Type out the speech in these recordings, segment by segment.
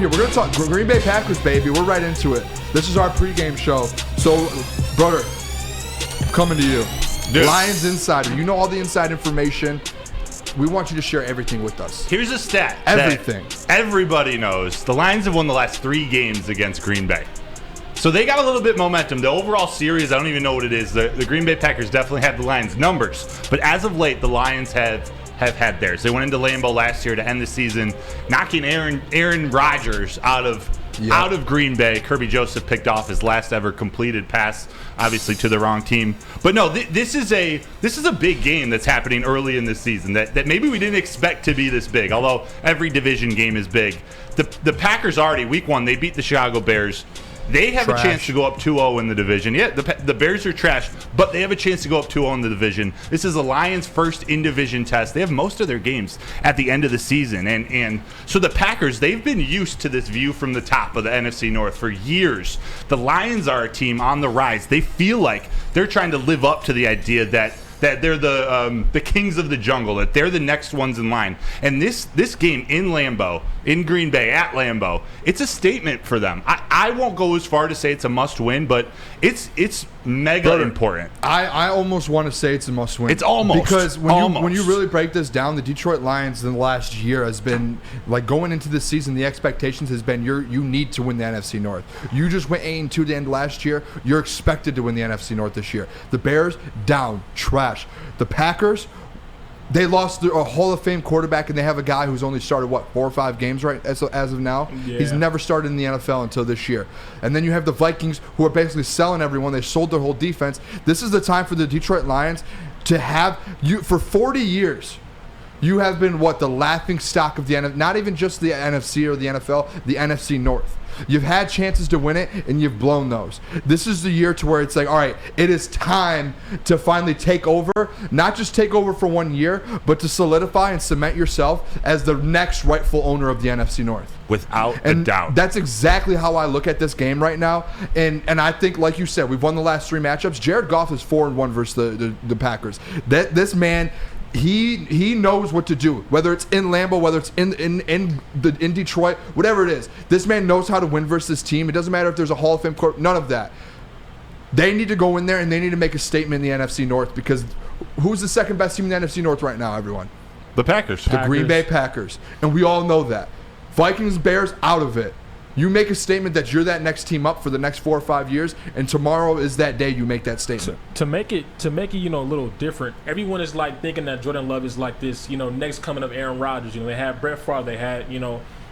Here, we're going to talk Green Bay Packers, baby. We're right into it. This is our pregame show. So, brother, I'm coming to you. Dude. Lions Insider. You know all the inside information. We want you to share everything with us. Here's a stat. Everything. Everybody knows. The Lions have won the last 3 games against Green Bay. So they got a little bit momentum. The overall series, I don't even know what it is. The Green Bay Packers definitely have the Lions' numbers. But as of late, the Lions have had theirs. They went into Lambeau last year to end the season, knocking Aaron Rodgers out of Green Bay. Kirby Joseph picked off his last ever completed pass, obviously to the wrong team. But no, this is a big game that's happening early in this season that maybe we didn't expect to be this big. Although every division game is big. The Packers already week 1 they beat the Chicago Bears. They have a chance to go up 2-0 in the division. Yeah, the Bears are trash, but they have a chance to go up 2-0 in the division. This is the Lions' first in-division test. They have most of their games at the end of the season. And so the Packers, they've been used to this view from the top of the NFC North for years. The Lions are a team on the rise. They feel like they're trying to live up to the idea that they're the kings of the jungle, that they're the next ones in line. And this game in Lambeau, in Green Bay, at Lambeau, it's a statement for them. I won't go as far to say it's a must-win, but it's mega important. I almost want to say it's a must-win. It's almost. Because when you really break this down, the Detroit Lions in the last year has been, like, going into this season, the expectations has been you need to win the NFC North. You just went 8-2 to the end last year. You're expected to win the NFC North this year. The Bears, down, trash. The Packers, they lost a Hall of Fame quarterback, and they have a guy who's only started, 4 or 5 games right as of now? Yeah. He's never started in the NFL until this year. And then you have the Vikings, who are basically selling everyone. They sold their whole defense. This is the time for the Detroit Lions to have you for 40 years. You have been the laughing stock of the NFL, not even just the NFC or the NFL, the NFC North. You've had chances to win it, and you've blown those. This is the year to where it's like, all right, it is time to finally take over, not just take over for 1 year, but to solidify and cement yourself as the next rightful owner of the NFC North. Without a doubt. That's exactly how I look at this game right now. And I think, like you said, we've won the last 3 matchups. Jared Goff is 4-1 versus the Packers. This man... He knows what to do, whether it's in Lambeau, whether it's in Detroit, whatever it is. This man knows how to win versus this team. It doesn't matter if there's a Hall of Fame court, none of that. They need to go in there and they need to make a statement in the NFC North, because who's the second best team in the NFC North right now, everyone? The Packers. The Green Bay Packers. And we all know that. Vikings, Bears, out of it. You make a statement that you're that next team up for the next 4 or 5 years, and tomorrow is that day you make that statement. To make it, a little different. Everyone is like thinking that Jordan Love is like this, next coming of Aaron Rodgers. They had Brett Favre, they had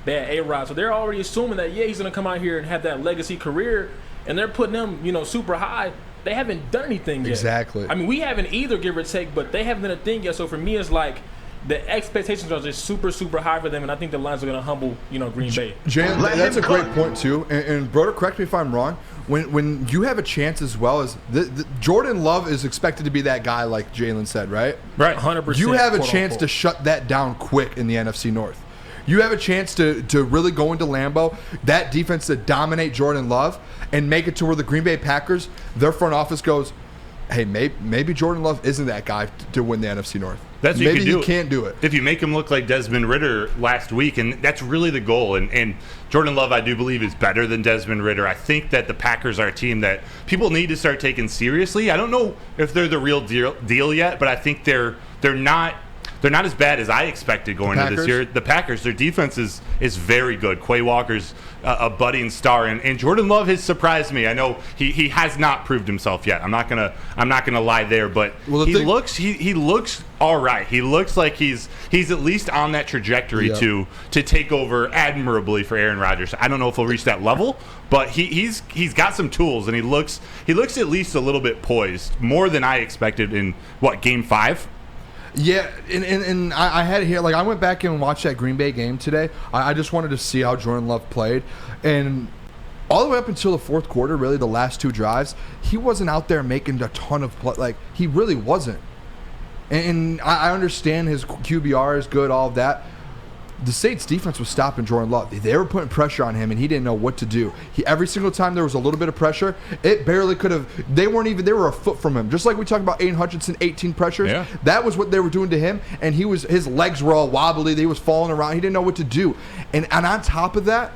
A-Rod, so they're already assuming that he's gonna come out here and have that legacy career, and they're putting him, super high. They haven't done anything yet. Exactly. I mean, we haven't either, give or take, but they haven't done a thing yet. So for me, it's like, the expectations are just super, super high for them, and I think the Lions are going to humble, Green Bay. Jalen, that's a great point too. And brother, correct me if I'm wrong. When you have a chance as well as Jordan Love is expected to be that guy, like Jalen said, right? Right, 100%. You have a chance to shut that down quick in the NFC North. You have a chance to really go into Lambeau, that defense to dominate Jordan Love, and make it to where the Green Bay Packers, their front office goes, hey, maybe Jordan Love isn't that guy to win the NFC North. That's maybe you he can't do it. If you make him look like Desmond Ridder last week, and that's really the goal. And Jordan Love, I do believe, is better than Desmond Ridder. I think that the Packers are a team that people need to start taking seriously. I don't know if they're the real deal yet, but I think they're not as bad as I expected going into this year. The Packers, their defense is very good. Quay Walker's a budding star, and Jordan Love has surprised me. I know he has not proved himself yet. I'm not gonna lie there, but he looks all right. He looks like he's at least on that trajectory to take over admirably for Aaron Rodgers. I don't know if he'll reach that level, but he's got some tools, and he looks at least a little bit poised, more than I expected in game 5. Yeah, and I had it here. Like, I went back and watched that Green Bay game today. I just wanted to see how Jordan Love played. And all the way up until the fourth quarter, really the last 2 drives, he wasn't out there making a ton of play. Like, he really wasn't. And I understand his QBR is good, all of that. The Saints defense was stopping Jordan Love. They were putting pressure on him, and he didn't know what to do. Every single time there was a little bit of pressure, it barely could have. They were a foot from him. Just like we talked about Aiden Hutchinson, 18 pressures. Yeah. That was what they were doing to him, and his legs were all wobbly. He was falling around. He didn't know what to do. And on top of that,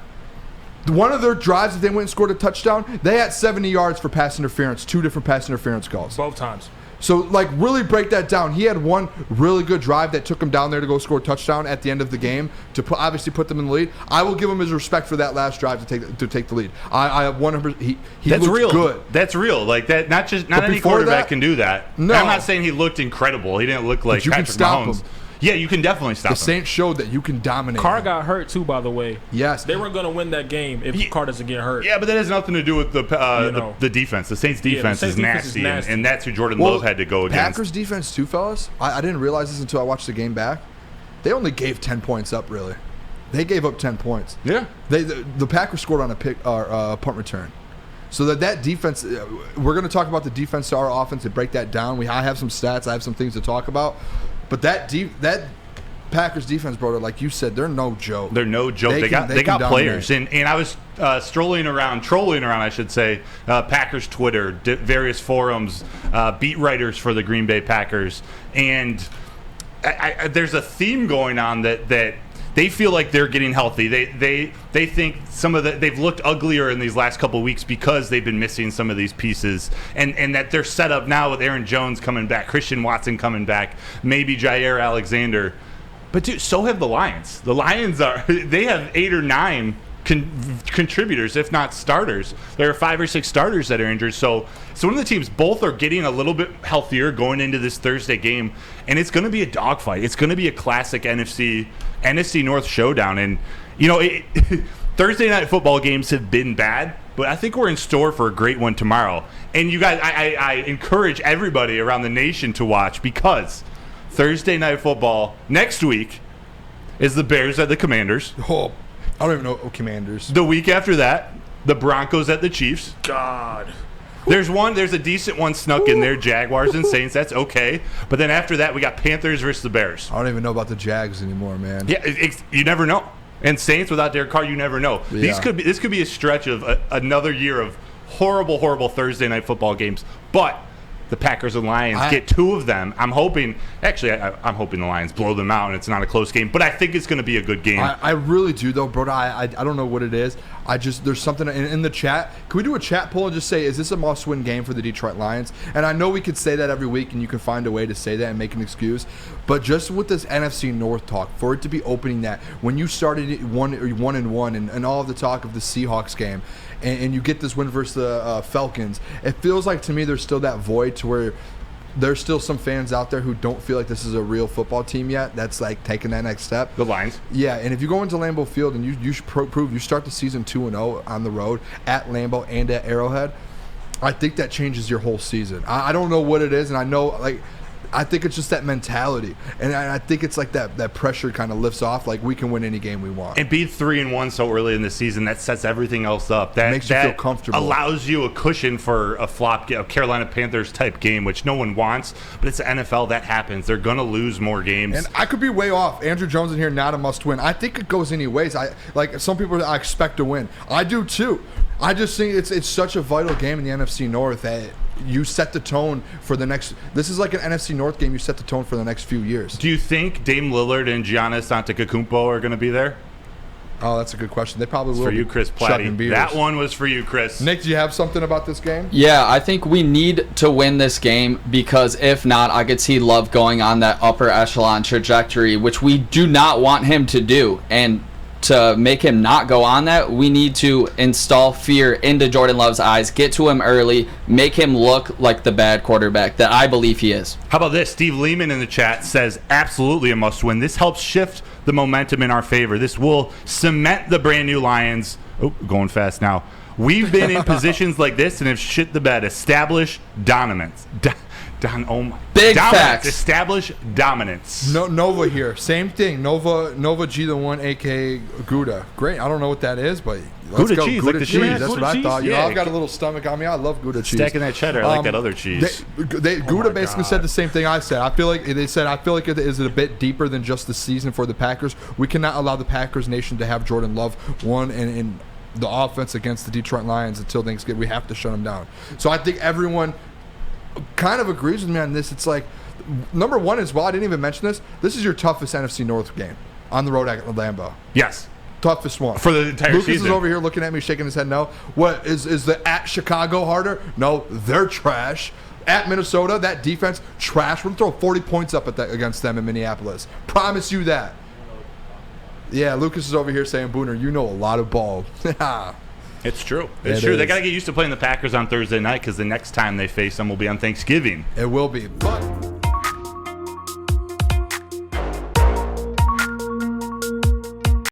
One of their drives that they went and scored a touchdown, they had 70 yards for pass interference, 2 different pass interference calls. Both times. So, like, really break that down. He had one really good drive that took him down there to go score a touchdown at the end of the game to obviously put them in the lead. I will give him his respect for that last drive to take the lead. I 100%. He That's looked real. good. That's real. Like that. Not any quarterback can do that. No. I'm not saying he looked incredible. He didn't look like But you Patrick can stop Mahomes. him. Yeah, you can definitely stop The him. Saints showed that you can dominate. Carr him. got hurt too, by the way. Yes. They weren't going to win that game if Carr doesn't get hurt. Yeah, but that has nothing to do with the defense. The Saints' defense, Saints is, nasty, and that's who Jordan Love had to go against. Packers defense too, fellas. I didn't realize this until I watched the game back. They only gave 10 points up, really. They gave up 10 points. Yeah. The Packers scored on a punt return. So that defense, we're going to talk about the defense to our offense and break that down. I have some stats. I have some things to talk about. But that Packers defense, bro, like you said, they're no joke. They're no joke. They got players. And I was trolling around, I should say, Packers Twitter, various forums, beat writers for the Green Bay Packers. And there's a theme going on that they feel like they're getting healthy. They think they've looked uglier in these last couple of weeks because they've been missing some of these pieces, and that they're set up now with Aaron Jones coming back, Christian Watson coming back, maybe Jair Alexander. But dude, so have the Lions. The Lions they have 8 or 9 contributors, if not starters. There are 5 or 6 starters that are injured. So one of the teams, both are getting a little bit healthier going into this Thursday game, and it's going to be a dogfight. It's going to be a classic NFC North showdown. And Thursday night football games have been bad, but I think we're in store for a great one tomorrow. And you guys, I encourage everybody around the nation to watch, because Thursday night football next week is the Bears at the Commanders. Oh, I don't even know Commanders. The week after that, the Broncos at the Chiefs. God. There's a decent one snuck in there, Jaguars and Saints. That's okay. But then after that, we got Panthers versus the Bears. I don't even know about the Jags anymore, man. Yeah, you never know. And Saints without Derek Carr, you never know. Yeah. This could be a stretch of another year of horrible, horrible Thursday night football games. But the Packers and Lions get 2 of them. I'm hoping the Lions blow them out and it's not a close game, but I think it's going to be a good game. I really do, though, bro. I don't know what it is. There's something in the chat. Can we do a chat poll and just say, is this a must-win game for the Detroit Lions? And I know we could say that every week, and you can find a way to say that and make an excuse. But just with this NFC North talk, for it to be opening that, when you started 1-1 and all of the talk of the Seahawks game, and you get this win versus the Falcons, it feels like to me there's still that void to where there's still some fans out there who don't feel like this is a real football team yet. That's like taking that next step. The Lions. Yeah, and if you go into Lambeau Field and you prove you start the season 2-0 on the road at Lambeau and at Arrowhead, I think that changes your whole season. I don't know what it is, and I think it's just that mentality, and I think it's like that pressure kind of lifts off. Like, we can win any game we want. And be 3-1 so early in the season, that sets everything else up. That makes you feel comfortable. Allows you a cushion for a flop, a Carolina Panthers type game, which no one wants. But it's the NFL. That happens. They're gonna lose more games. And I could be way off. Andrew Jones in here, not a must win. I think it goes anyways. Some people I expect to win. I do too. I just think it's such a vital game in the NFC North that you set the tone for the next. This is like an NFC North game. You set the tone for the next few years. Do you think Dame Lillard and Giannis Antetokounmpo are going to be there? Oh, that's a good question. They probably will. For you, Chris chugging Platty. beers. That one was for you, Chris. Nick, do you have something about this game? Yeah, I think we need to win this game, because if not, I could see Love going on that upper echelon trajectory, which we do not want him to do. And to make him not go on that, we need to install fear into Jordan Love's eyes, get to him early, make him look like the bad quarterback that I believe he is. How about this? Steve Lehman in the chat says, absolutely a must-win. This helps shift the momentum in our favor. This will cement the brand new Lions. Oh, going fast now. We've been in positions like this and have shit the bed. Establish dominance. Big facts. Establish dominance. No, Nova here. Same thing. Nova G the one, aka Gouda. Great. I don't know what that is, but let's Gouda go. cheese, Gouda like the cheese. cheese. That's Gouda what I cheese? thought. Yeah. I've got a little stomach on me. I love Gouda cheese. Stacking that cheddar. I like that other cheese. Gouda basically said the same thing I said. I feel like it is a bit deeper than just the season for the Packers. We cannot allow the Packers nation to have Jordan Love in the offense against the Detroit Lions until Thanksgiving. We have to shut them down. So I think everyone kind of agrees with me on this. It's like, number one is, well, I didn't even mention this. This is your toughest NFC North game on the road at Lambeau. Yes. Toughest one. For the entire Lucas season. is over here looking at me, shaking his head no. What, is the at Chicago harder? No, they're trash. At Minnesota, that defense, trash. We're going to throw 40 points up against them in Minneapolis. Promise you that. Yeah, Lucas is over here saying, Booner, you know a lot of ball. It's true. It's It true. They is. got to get used to playing the Packers on Thursday night because the next time they face them will be on Thanksgiving. It will be. But